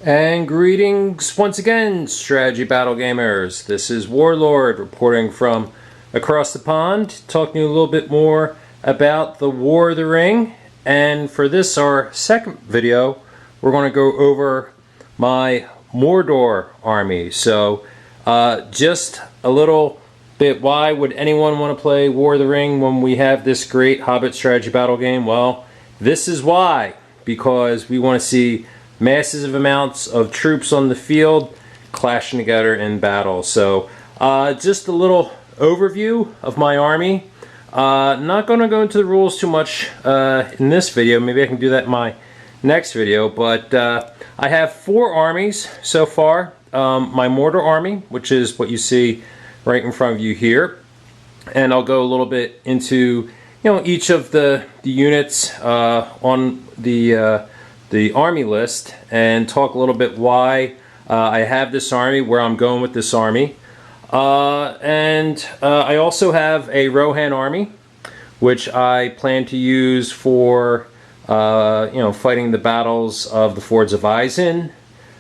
And greetings once again, Strategy Battle Gamers. This is Warlord reporting from across the pond, talking a little bit more about the War of the Ring. And for this, our second video, we're going to go over my Mordor Army. So, just a little bit, why would anyone want to play War of the Ring when we have this great Hobbit strategy battle game? Well, this is why. Because we want to see massive amounts of troops on the field clashing together in battle. So just a little overview of my army. Not going to go into the rules too much in this video. Maybe I can do that in my next video. But I have 4 armies so far. My Mordor Army, which is what you see right in front of you here. And I'll go a little bit into each of the units on the army list and talk a little bit why I have this army, where I'm going with this army. And I also have a Rohan army, which I plan to use for fighting the battles of the Fords of Isen,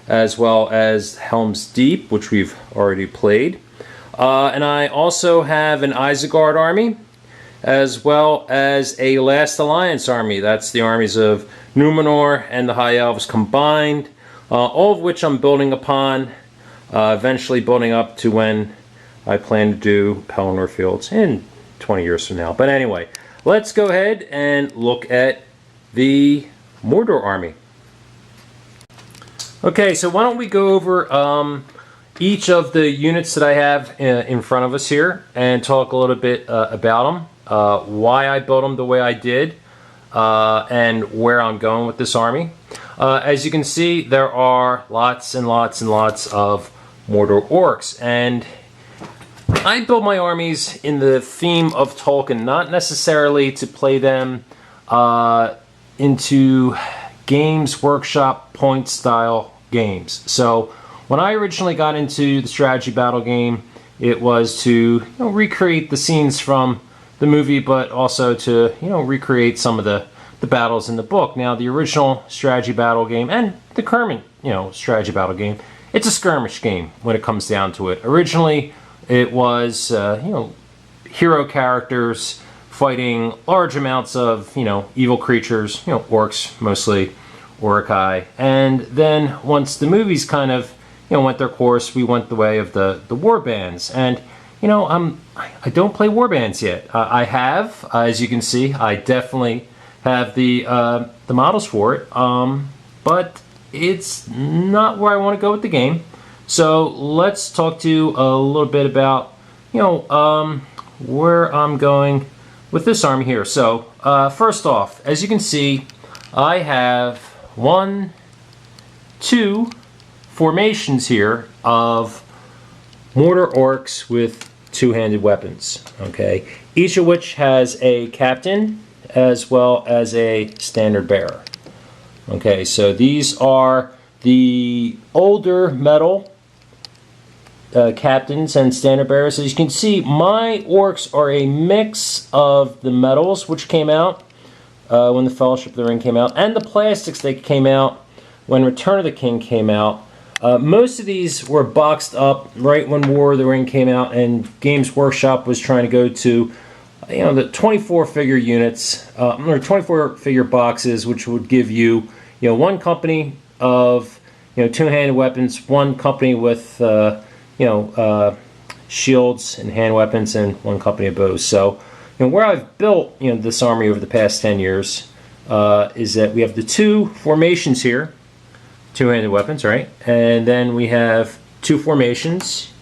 as well as Helm's Deep, which we've already played. And I also have an Isengard army, as well as a Last Alliance army. That's the armies of Numenor and the High Elves combined, all of which I'm building upon, eventually building up to when I plan to do Pelennor Fields in 20 years from now. But anyway, let's go ahead and look at the Mordor army. Okay, so why don't we go over each of the units that I have in front of us here and talk a little bit about them. Why I built them the way I did, and where I'm going with this army. As you can see, there are lots and lots and lots of Mordor orcs, and I build my armies in the theme of Tolkien, not necessarily to play them into Games Workshop point style games. So when I originally got into the strategy battle game, it was to recreate the scenes from the movie, but also to recreate some of the battles in the book. Now, the original strategy battle game and the current strategy battle game, it's a skirmish game when it comes down to it. Originally, it was hero characters fighting large amounts of evil creatures, orcs mostly, Uruk-hai, and then once the movies kind of went their course, we went the way of the war bands. And I don't play war bands yet. I have, as you can see, I definitely have the models for it, but it's not where I want to go with the game. So let's talk to you a little bit about where I'm going with this army here. So first off, as you can see, I have 1, 2 formations here of Mordor orcs with two-handed weapons, okay? Each of which has a captain as well as a standard bearer. Okay, so these are the older metal captains and standard bearers. As you can see, my orcs are a mix of the metals which came out when the Fellowship of the Ring came out, and the plastics that came out when Return of the King came out. Most of these were boxed up right when War of the Ring came out, and Games Workshop was trying to go to, the 24-figure units, or 24-figure boxes, which would give you, one company of, two-handed weapons, one company with, shields and hand weapons, and one company of bows. So, where I've built, this army over the past 10 years, is that we have the 2 formations here. Two-handed weapons, right? And then we have 2 formations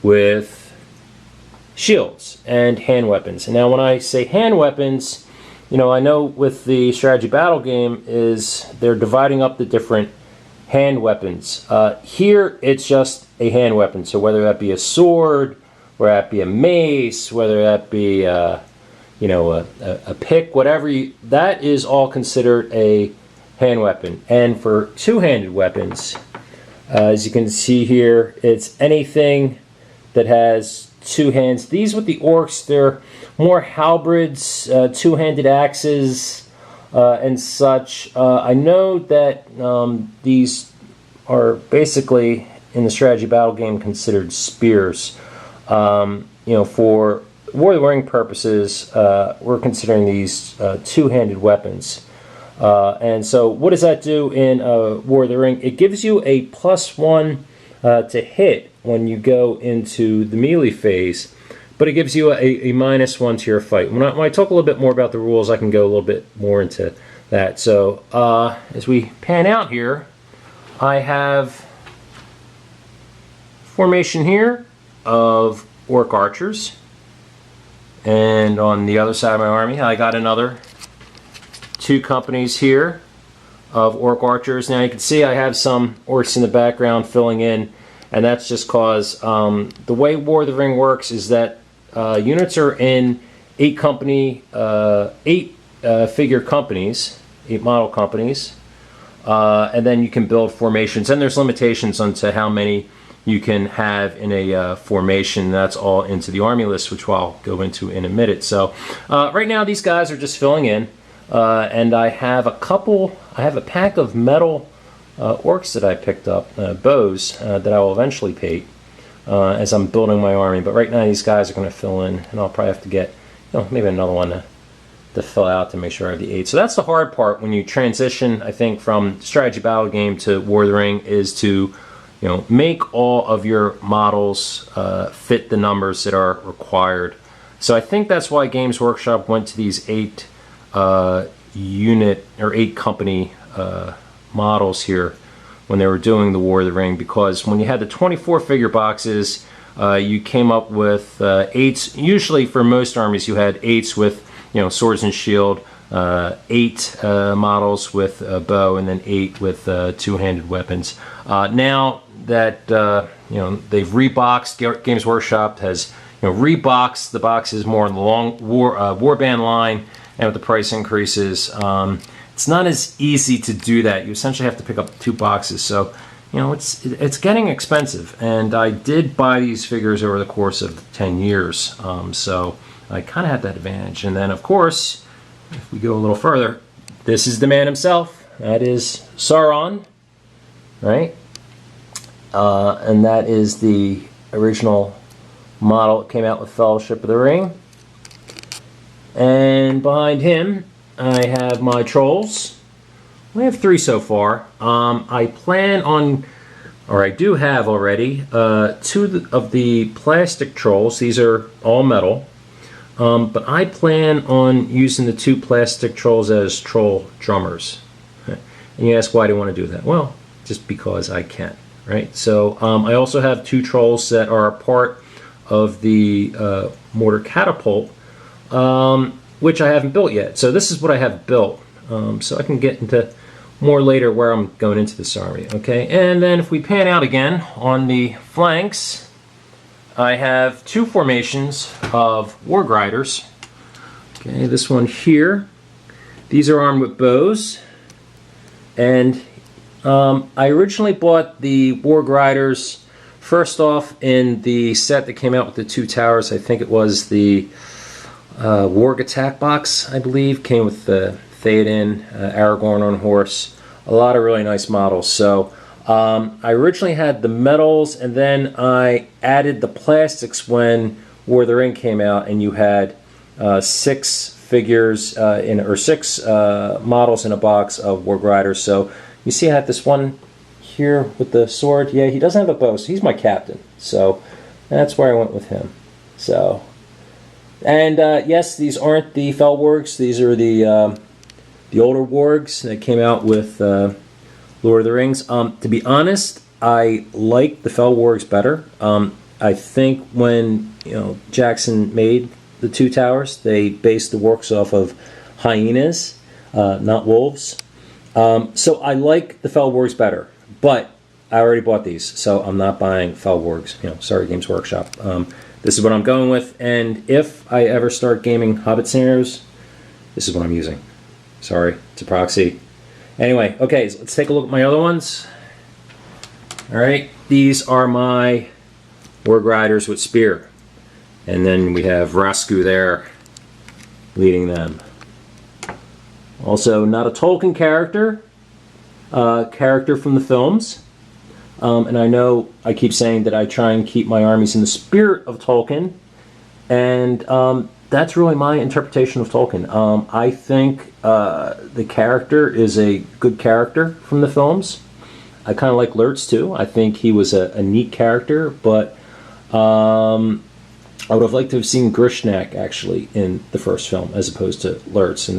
with shields and hand weapons. And now when I say hand weapons, I know with the strategy battle game is they're dividing up the different hand weapons. Here it's just a hand weapon. So whether that be a sword, whether that be a mace, whether that be a pick, whatever, that is all considered a hand weapon. And for two-handed weapons, as you can see here, it's anything that has 2 hands. These with the orcs, they're more halberds, two-handed axes, and such. I know that these are basically in the strategy battle game considered spears. For War of the Ring purposes, we're considering these two-handed weapons. And so what does that do in War of the Ring? It gives you a +1 to hit when you go into the melee phase, but it gives you a -1 to your fight. When I talk a little bit more about the rules, I can go a little bit more into that. So as we pan out here, I have formation here of orc archers, and on the other side of my army I got another 2 companies here of orc archers. Now you can see I have some orcs in the background filling in, and that's just cause the way War of the Ring works is that units are in 8 figure companies, 8 model companies, and then you can build formations, and there's limitations onto how many you can have in a formation. That's all into the army list, which I'll go into in a minute. So right now these guys are just filling in, and I have a pack of metal orcs that I picked up, bows, that I will eventually paint as I'm building my army. But right now these guys are going to fill in, and I'll probably have to get maybe another one to fill out to make sure I have the 8. So that's the hard part when you transition, I think, from strategy battle game to War of the Ring, is to make all of your models fit the numbers that are required. So I think that's why Games Workshop went to these 8 unit or 8 company models here when they were doing the War of the Ring, because when you had the 24 figure boxes, you came up with 8s. Usually for most armies you had 8s with swords and shield, 8 models with a bow, and then 8 with two-handed weapons. Now that they've reboxed, Games Workshop has reboxed the boxes more in the long warband line, and with the price increases, it's not as easy to do that. You essentially have to pick up 2 boxes, so it's getting expensive. And I did buy these figures over the course of 10 years, so I kind of had that advantage. And then, of course, if we go a little further, this is the man himself. That is Sauron, right? And that is the original model that came out with Fellowship of the Ring. And behind him, I have my trolls. We have 3 so far. I plan on, or I do have already, 2 of the plastic trolls. These are all metal. But I plan on using the 2 plastic trolls as troll drummers. And you ask, why do I want to do that? Well, just because I can, right? So I also have 2 trolls that are part of the mortar catapult, which I haven't built yet. So this is what I have built. So I can get into more later where I'm going into this army. Okay, and then if we pan out again on the flanks, I have 2 formations of Warg Riders. Okay, this one here. These are armed with bows, and I originally bought the Warg Riders first off in the set that came out with the 2 towers. I think it was the Warg Attack box, I believe. Came with the Theoden, Aragorn on horse. A lot of really nice models. So I originally had the metals, and then I added the plastics when War of the Ring came out, and you had 6 figures or 6 models in a box of Warg Riders. So you see I have this one here with the sword. Yeah, he doesn't have a bow, so he's my captain. So that's where I went with him. So, and yes, these aren't the Fell Wargs. These are the older wargs that came out with Lord of the Rings. To be honest, I like the Fell Wargs better. I think when Jackson made the 2 towers, they based the works off of hyenas, not wolves. So I like the Fell Wargs better, but I already bought these, so I'm not buying Fell Wargs. Sorry, Games Workshop. This is what I'm going with, and if I ever start gaming Hobbit scenarios, this is what I'm using. Sorry, it's a proxy. Anyway, okay, so let's take a look at my other ones. Alright, these are my Warg Riders with spear. And then we have Rasku there leading them. Also, not a Tolkien character, character from the films. And I know I keep saying that I try and keep my armies in the spirit of Tolkien, and that's really my interpretation of Tolkien. I think the character is a good character from the films. I kind of like Lurtz too. I think he was a neat character, but I would have liked to have seen Grishnak actually in the first film as opposed to Lurtz.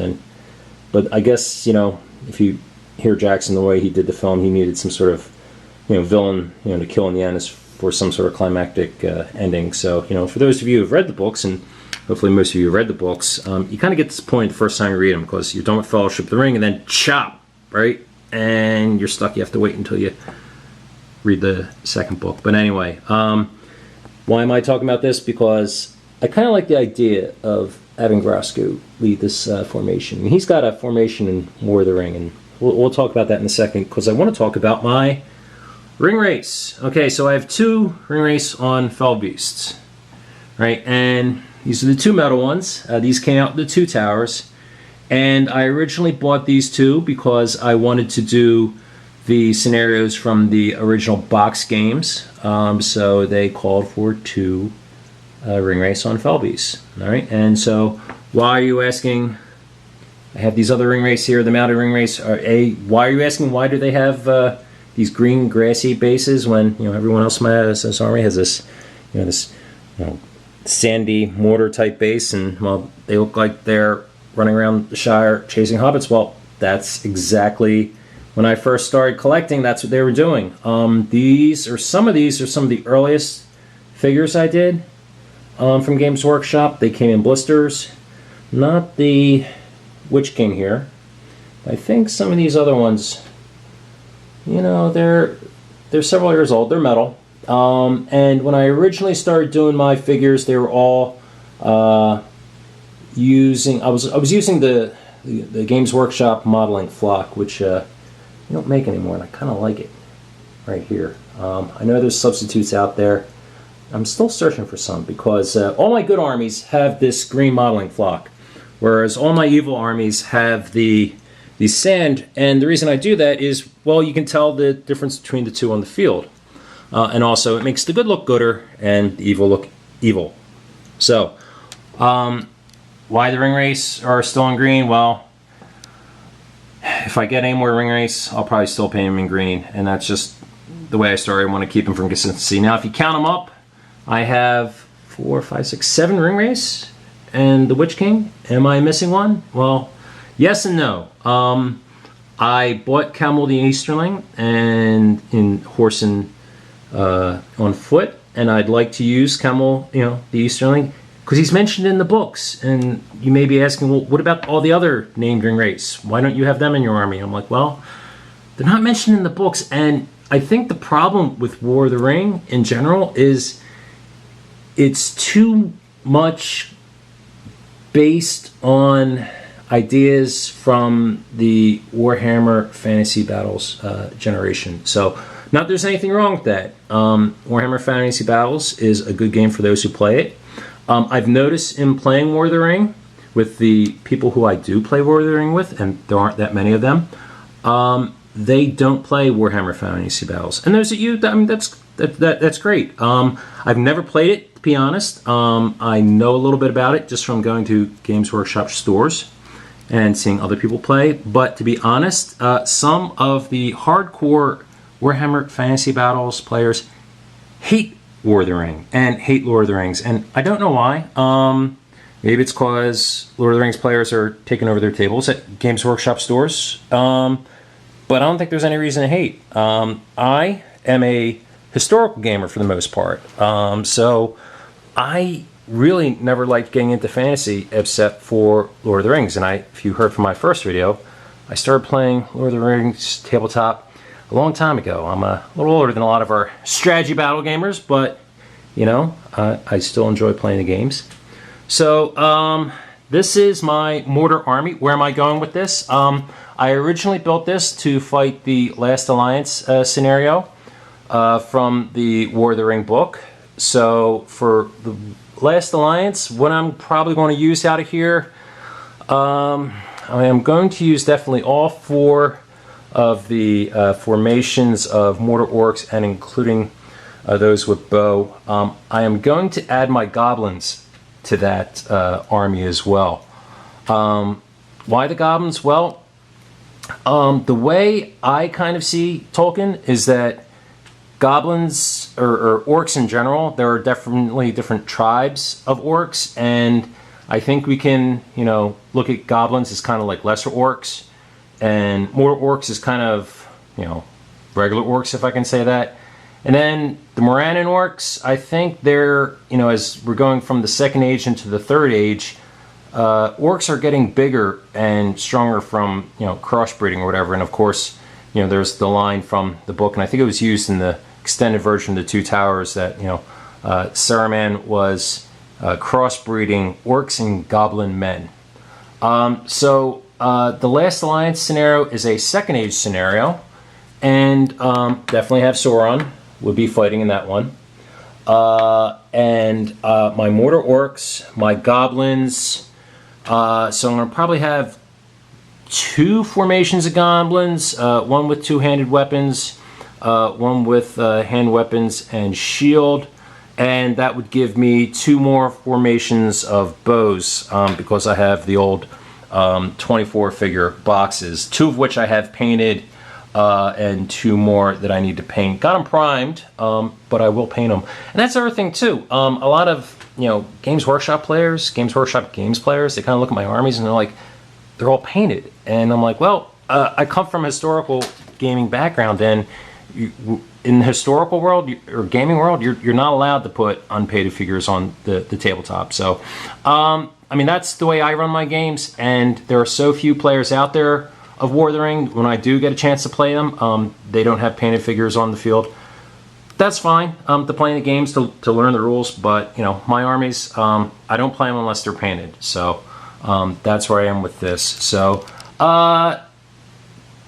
But I guess, if you hear Jackson the way he did the film, he needed some sort of villain to kill in the end for some sort of climactic ending. So for those of you who've read the books, and hopefully most of you have read the books, you kind of get to this point the first time you read them, because you're done with Fellowship of the Ring and then chop, right? And you're stuck. You have to wait until you read the second book. But anyway, why am I talking about this? Because I kind of like the idea of having Grasku lead this formation. And he's got a formation in War of the Ring, and we'll talk about that in a second, because I want to talk about my ring race. Okay, so I have 2 ring race on Fell Beasts, right? And these are the 2 metal ones. These came out in the 2 towers. And I originally bought these 2 because I wanted to do the scenarios from the original box games. So they called for 2 ring race on Fell Beasts. All right, and so why are you asking? I have these other ring race here, the mounted ring race. Why are you asking? Why do they have these green grassy bases when everyone else in my SS army has this sandy mortar type base, and well, they look like they're running around the Shire chasing hobbits? Well, that's exactly when I first started collecting. That's what they were doing. Some of these are some of the earliest figures I did from Games Workshop. They came in blisters. Not the Witch King here. I think some of these other ones, they're several years old. They're metal. And when I originally started doing my figures, they were all using the Games Workshop modeling flock, which you don't make anymore, and I kind of like it right here. I know there's substitutes out there. I'm still searching for some, because all my good armies have this green modeling flock, whereas all my evil armies have the sand. And the reason I do that is, well, you can tell the difference between the 2 on the field. And also, it makes the good look gooder and the evil look evil. So, why the ring race are still in green? Well, if I get any more ring race, I'll probably still paint them in green. And that's just the way I started. I want to keep them from consistency. Now, if you count them up, I have 4, 5, 6, 7 ring race and the Witch King. Am I missing one? Well, yes and no. I bought Camel the Easterling and in horse and on foot, and I'd like to use Camel, the Easterling, because he's mentioned in the books. And you may be asking, well, what about all the other named ring race? Why don't you have them in your army? I'm like, well, they're not mentioned in the books. And I think the problem with War of the Ring in general is it's too much based on ideas from the Warhammer Fantasy Battles generation. So, not that there's anything wrong with that. Warhammer Fantasy Battles is a good game for those who play it. I've noticed in playing War of the Ring with the people who I do play War of the Ring with, and there aren't that many of them, they don't play Warhammer Fantasy Battles. And those of you, that's great. I've never played it, to be honest. I know a little bit about it just from going to Games Workshop stores and seeing other people play. But to be honest, some of the hardcore Warhammer Fantasy Battles players hate War of the Ring and hate Lord of the Rings, and I don't know why. Maybe it's because Lord of the Rings players are taking over their tables at Games Workshop stores, but I don't think there's any reason to hate. I am a historical gamer for the most part, so I really never liked getting into fantasy except for Lord of the Rings. And if you heard from my first video, I started playing Lord of the Rings tabletop a long time ago. I'm a little older than a lot of our strategy battle gamers, but I still enjoy playing the games. So this is my Mordor Army. Where am I going with this? I originally built this to fight the Last Alliance scenario from the War of the Ring book. So for the Last Alliance, what I'm probably going to use out of here, I am going to use definitely all 4 of the formations of Mordor Orcs, and including those with bow. I am going to add my goblins to that army as well. Why the goblins? Well, the way I kind of see Tolkien is that goblins, or orcs in general, there are definitely different tribes of orcs, and I think we can, look at goblins as kind of like lesser orcs, and more orcs is kind of, regular orcs, if I can say that. And then the Morannon orcs, I think they're, as we're going from the Second Age into the Third Age, orcs are getting bigger and stronger from, crossbreeding or whatever. And of course, there's the line from the book, and I think it was used in the extended version of The Two Towers, that, Saruman was crossbreeding orcs and goblin men. So the Last Alliance scenario is a Second Age scenario, and definitely have Sauron would be fighting in that one. And my Mordor Orcs, my goblins. So I'm going to probably have 2 formations of goblins, one with 2-handed weapons, one with hand weapons and shield, and that would give me 2 more formations of bows, because I have the old 24 figure boxes, 2 of which I have painted, and 2 more that I need to paint. Got them primed, but I will paint them. And that's the other thing too. A lot of Games Workshop players, Games Workshop games players, they kind of look at my armies and they're like, they're all painted. And I'm like, well, I come from a historical gaming background, and in the historical world or gaming world, you're not allowed to put unpainted figures on the tabletop. So, I mean, that's the way I run my games, and there are so few players out there of War of the Ring. When I do get a chance to play them, they don't have painted figures on the field. That's fine to play the games, to learn the rules, but my armies, I don't play them unless they're painted. So that's where I am with this. So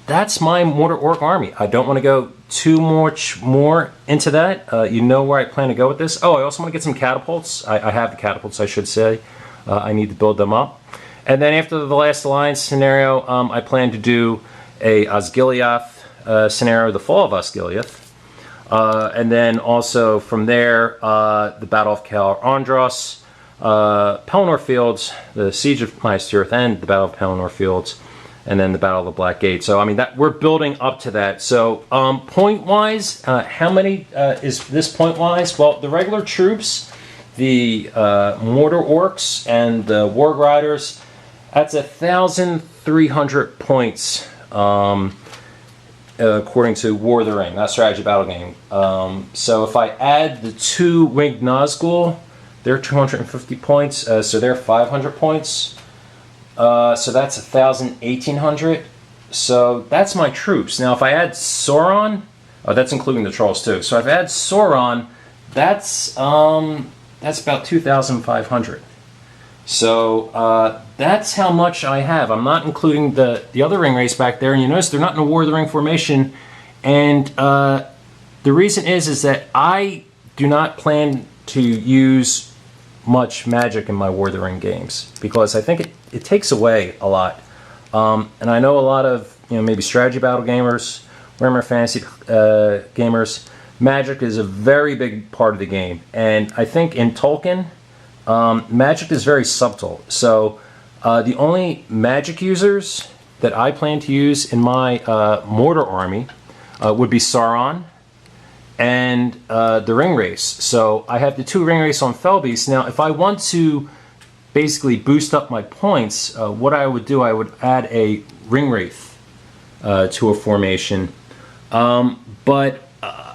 that's my Mordor Orc army. I don't want to go too much more into that. You know where I plan to go with this. Oh, I also want to get some catapults. I have the catapults, I should say. I need to build them up. And then after the Last Alliance scenario, I plan to do a Osgiliath scenario, the Fall of Osgiliath. And then also from there, the Battle of Cael Andros, Pelennor Fields, the Siege of Minas Tirith, and the Battle of Pelennor Fields, and then the Battle of the Black Gate. So I mean, that we're building up to that. So point-wise, how many is this point-wise? Well, the regular troops, the Mordor Orcs, and the Warg Riders, that's 1,300 points. According to War of the Ring, not Strategy Battle Game. So if I add the 2 Winged Nazgul, they're 250 points, so they're 500 points. So that's 1,800. So that's my troops. Now if I add Sauron, that's including the trolls too. So if I add Sauron, that's about 2,500. So that's how much I have. I'm not including the other ring race back there. And you notice they're not in a War of the Ring formation. And the reason is that I do not plan to use much magic in my War of the Ring games, because I think it takes away a lot. And I know a lot of maybe strategy battle gamers, Warhammer Fantasy gamers, magic is a very big part of the game. And I think in Tolkien, magic is very subtle. So the only magic users that I plan to use in my Mordor army would be Sauron and the ring race. So I have the 2 ring race on Felbeast. Now if I want to basically boost up my points, what I would do, I would add a ring wraith to a formation. But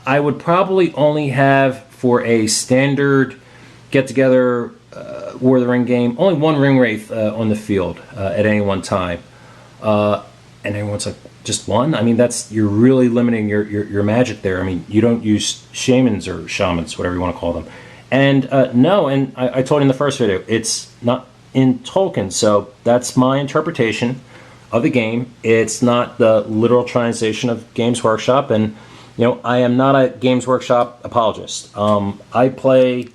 I would probably only have, for a standard get-together War of the Ring game, only 1 ring wraith on the field at any one time. And everyone's like, just 1? I mean, you're really limiting your magic there. I mean, you don't use shamans or shamans, whatever you want to call them. And no, and I told you in the first video, it's not in Tolkien. So that's my interpretation of the game. It's not the literal translation of Games Workshop. And I am not a Games Workshop apologist. I play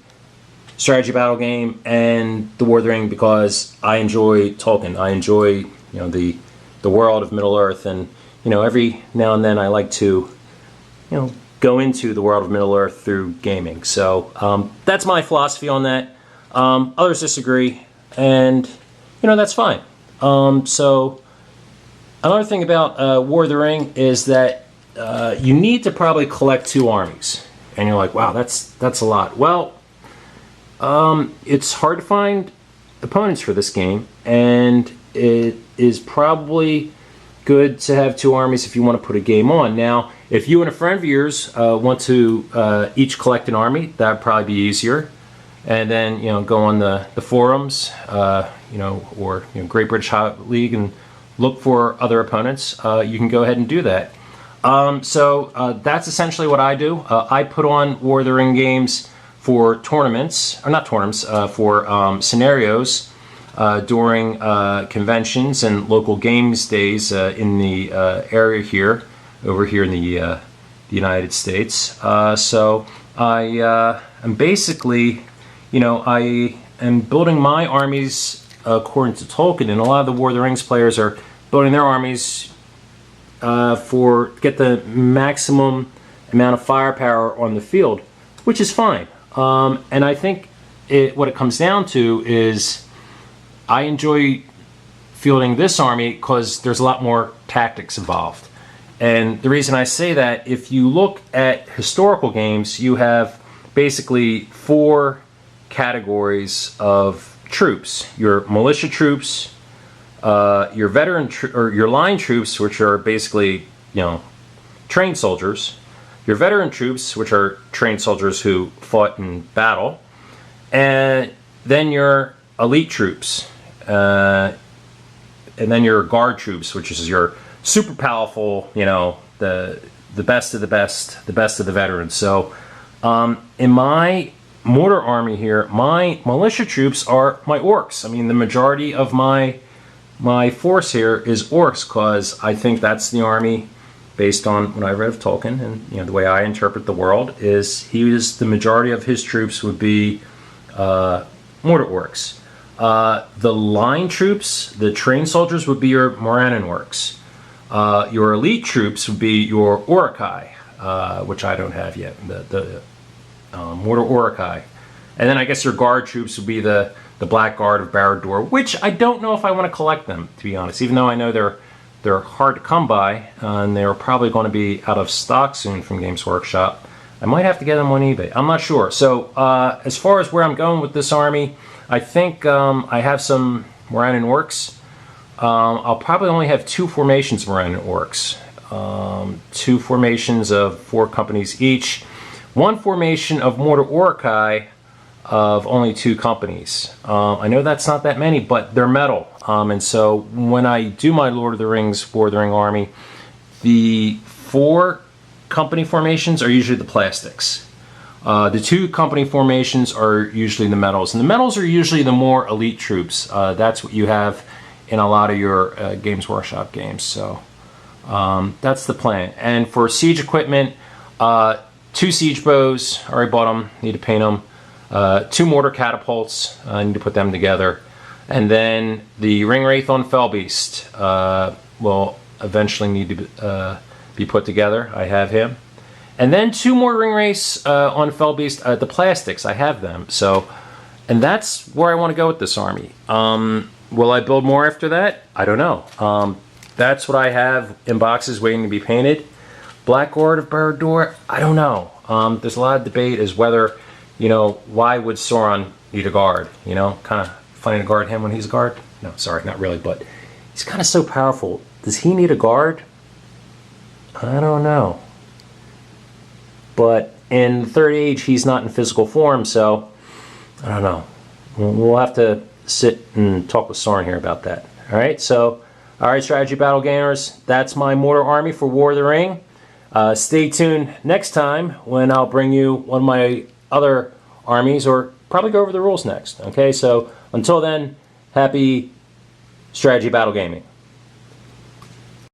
strategy battle game and the War of the Ring because I enjoy Tolkien. I enjoy the world of Middle Earth. And every now and then I like to go into the world of Middle Earth through gaming. So that's my philosophy on that. Others disagree, and that's fine. So another thing about War of the Ring is that you need to probably collect 2 armies. And you're like, wow, that's a lot. Well, it's hard to find opponents for this game, and it is probably good to have 2 armies if you want to put a game on. Now, if you and a friend of yours want to each collect an army, that would probably be easier. And then go on the forums, or Great British Hot League and look for other opponents. You can go ahead and do that. So that's essentially what I do. I put on War of the Ring games for tournaments, or not tournaments, for scenarios during conventions and local games days in the area here, over here in the United States. So I am basically, I am building my armies according to Tolkien, and a lot of the War of the Rings players are building their armies for get the maximum amount of firepower on the field, which is fine. And I think what it comes down to is I enjoy fielding this army because there's a lot more tactics involved. And the reason I say that, if you look at historical games, you have basically 4 categories of troops: your militia troops, your veteran or your line troops, which are basically trained soldiers, your veteran troops, which are trained soldiers who fought in battle, and then your elite troops, and then your guard troops, which is your super powerful, the best of the best, the best of the veterans. So in my Mordor army here, my militia troops are my orcs. I mean, the majority of my force here is orcs, because I think that's the army, based on what I read of Tolkien and the way I interpret the world, is the majority of his troops would be Mordor orcs. The line troops, the trained soldiers, would be your Morannon orcs. Your elite troops would be your Uruk-hai, which I don't have yet, the Mordor Uruk-hai. And then I guess your guard troops would be the Black Guard of Barad-dûr, which I don't know if I want to collect them, to be honest, even though I know they're hard to come by, and they're probably going to be out of stock soon from Games Workshop. I might have to get them on eBay. I'm not sure. So as far as where I'm going with this army, I think I have some Morannon orcs. I'll probably only have 2 formations of Morannon orcs. 2 formations of 4 companies each. 1 formation of Mordor Uruk-hai of only 2 companies. I know that's not that many, but they're metal. And so when I do my Lord of the Rings, War of the Ring army, the 4 company formations are usually the plastics. The 2 company formations are usually the metals. And the metals are usually the more elite troops. That's what you have in a lot of your Games Workshop games. So that's the plan. And for siege equipment, 2 siege bows, I already bought them, need to paint them. 2 mortar catapults, I need to put them together. And then the ring wraith on Fellbeast will eventually need to be put together. I have him. And then 2 more ring wraiths on Fellbeast, the plastics, I have them. So, and that's where I want to go with this army. Will I build more after that? I don't know. That's what I have in boxes waiting to be painted. Black Guard of Barad-dûr, I don't know. There's a lot of debate as whether, why would Sauron need a guard? Kind of funny to guard him when he's a guard. No, sorry, not really, but he's kind of so powerful. Does he need a guard? I don't know. But in the Third Age, he's not in physical form, so I don't know. We'll have to sit and talk with Sauron here about that. All right, so, all right, Strategy Battle Gamers, that's my Mordor army for War of the Ring. Stay tuned next time when I'll bring you one of my other armies, or probably go over the rules next. Okay, so until then, happy Strategy Battle Gaming.